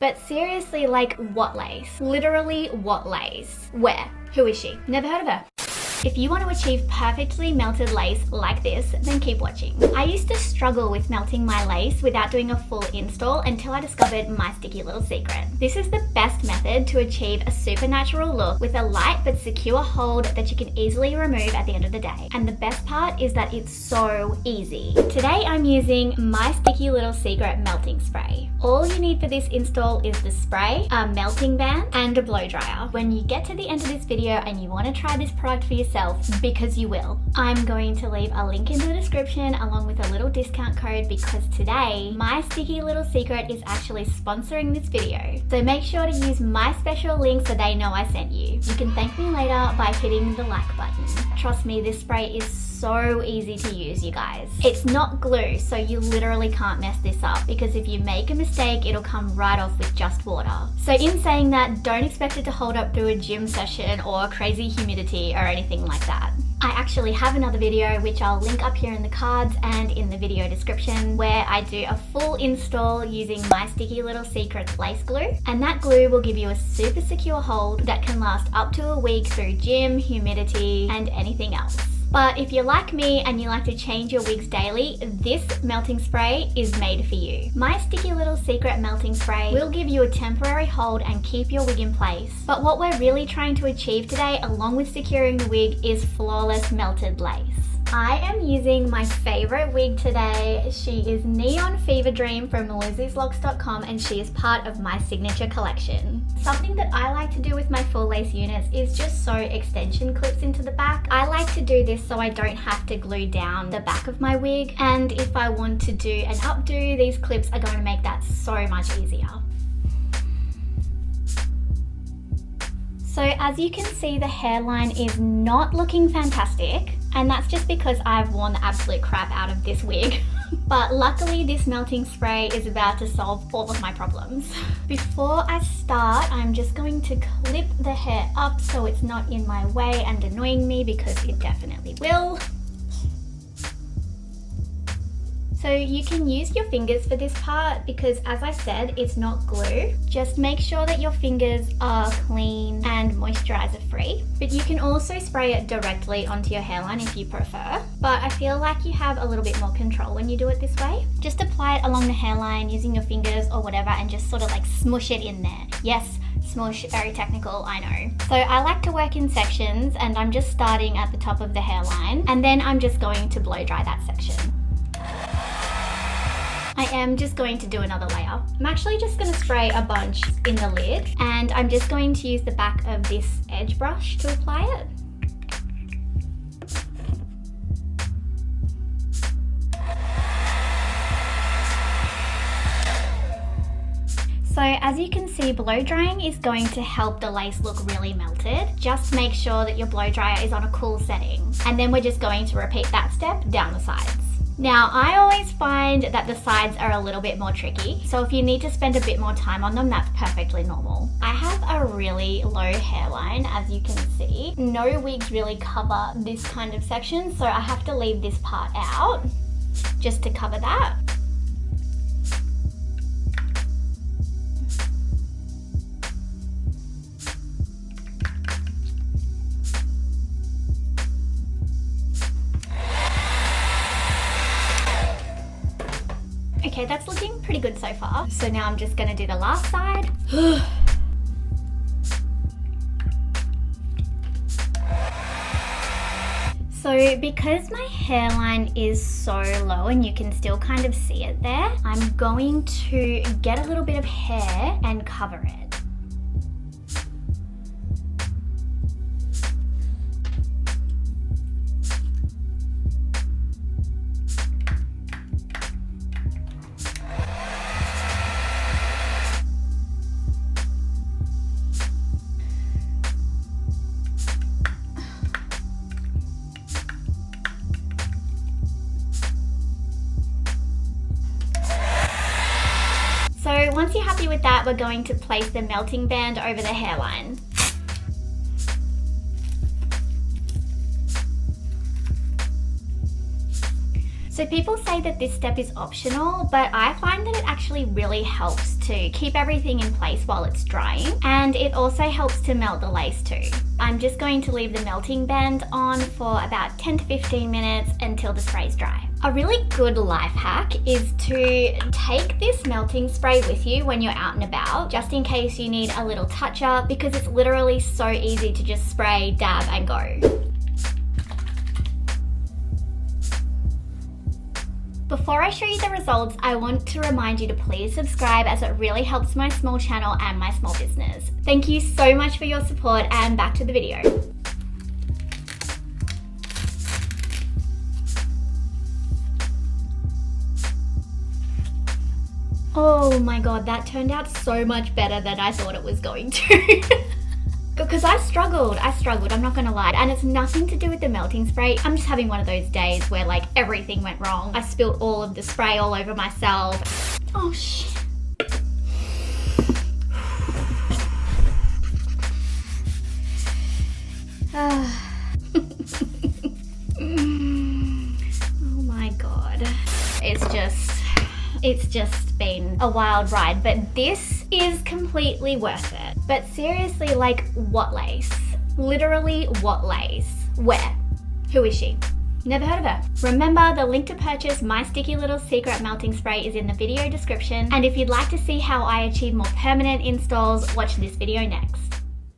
But seriously, like what lace? Literally what lace? Where? Who is she? Never heard of her. If you want to achieve perfectly melted lace like this, then keep watching. I used to struggle with melting my lace without doing a full install until I discovered my sticky little secret. This is the best method to achieve a supernatural look with a light but secure hold that you can easily remove at the end of the day. And the best part is that it's so easy. Today I'm using my sticky little secret melting spray. All you need for this install is the spray, a melting band, and a blow dryer. When you get to the end of this video and you want to try this product for yourself, because you will, I'm going to leave a link in the description along with a little discount code because today my sticky little secret is actually sponsoring this video. So make sure to use my special link so they know I sent you. You can thank me later by hitting the like button. Trust me, this spray is so easy to use, you guys. It's not glue, so you literally can't mess this up because if you make a mistake, it'll come right off with just water. So in saying that, don't expect it to hold up through a gym session or crazy humidity or anything like that. I actually have another video which I'll link up here in the cards and in the video description where I do a full install using my sticky little secrets lace glue, and that glue will give you a super secure hold that can last up to a week through gym, humidity, and anything else. But if you're like me and you like to change your wigs daily, this melting spray is made for you. My sticky little secret melting spray will give you a temporary hold and keep your wig in place. But what we're really trying to achieve today, along with securing the wig, is flawless melted lace. I am using my favorite wig today. She is Neon Fever Dream from Lizzy'sLocks.com and she is part of my signature collection. Something that I like to do with my full lace units is just sew extension clips into the back. I like to do this so I don't have to glue down the back of my wig, and if I want to do an updo, these clips are going to make that so much easier. So as you can see, the hairline is not looking fantastic, and that's just because I've worn the absolute crap out of this wig. But luckily this melting spray is about to solve all of my problems. Before I start, I'm just going to clip the hair up so it's not in my way and annoying me, because it definitely will. So you can use your fingers for this part because, as I said, it's not glue. Just make sure that your fingers are clean and moisturizer free. But you can also spray it directly onto your hairline if you prefer. But I feel like you have a little bit more control when you do it this way. Just apply it along the hairline using your fingers or whatever and just sort of like smush it in there. Yes, smush, very technical, I know. So I like to work in sections, and I'm just starting at the top of the hairline, and then I'm just going to blow dry that section. I am just going to do another layer. I'm actually just going to spray a bunch in the lid, and I'm just going to use the back of this edge brush to apply it. So as you can see, blow drying is going to help the lace look really melted. Just make sure that your blow dryer is on a cool setting. And then we're just going to repeat that step down the sides. Now, I always find that the sides are a little bit more tricky, so if you need to spend a bit more time on them, that's perfectly normal. I have a really low hairline, as you can see. No wigs really cover this kind of section, so I have to leave this part out just to cover that. Okay, that's looking pretty good so far. So now I'm just gonna do the last side. So because my hairline is so low and you can still kind of see it there, I'm going to get a little bit of hair and cover it. So once you're happy with that, we're going to place the melting band over the hairline. So people say that this step is optional, but I find that it actually really helps to keep everything in place while it's drying, and it also helps to melt the lace too. I'm just going to leave the melting band on for about 10 to 15 minutes until the spray's dry. A really good life hack is to take this melting spray with you when you're out and about, just in case you need a little touch up, because it's literally so easy to just spray, dab and go. Before I show you the results, I want to remind you to please subscribe, as it really helps my small channel and my small business. Thank you so much for your support, and back to the video. Oh my god, that turned out so much better than I thought it was going to. Because I struggled, I'm not gonna lie. And it's nothing to do with the melting spray. I'm just having one of those days where like everything went wrong. I spilled all of the spray all over myself. Oh shit. Oh my god. It's just been a wild ride, but this is completely worth it. But seriously, like, what lace? Literally, what lace? Where? Who is she? Never heard of her. Remember, the link to purchase my sticky little secret melting spray is in the video description, and if you'd like to see how I achieve more permanent installs, watch this video next.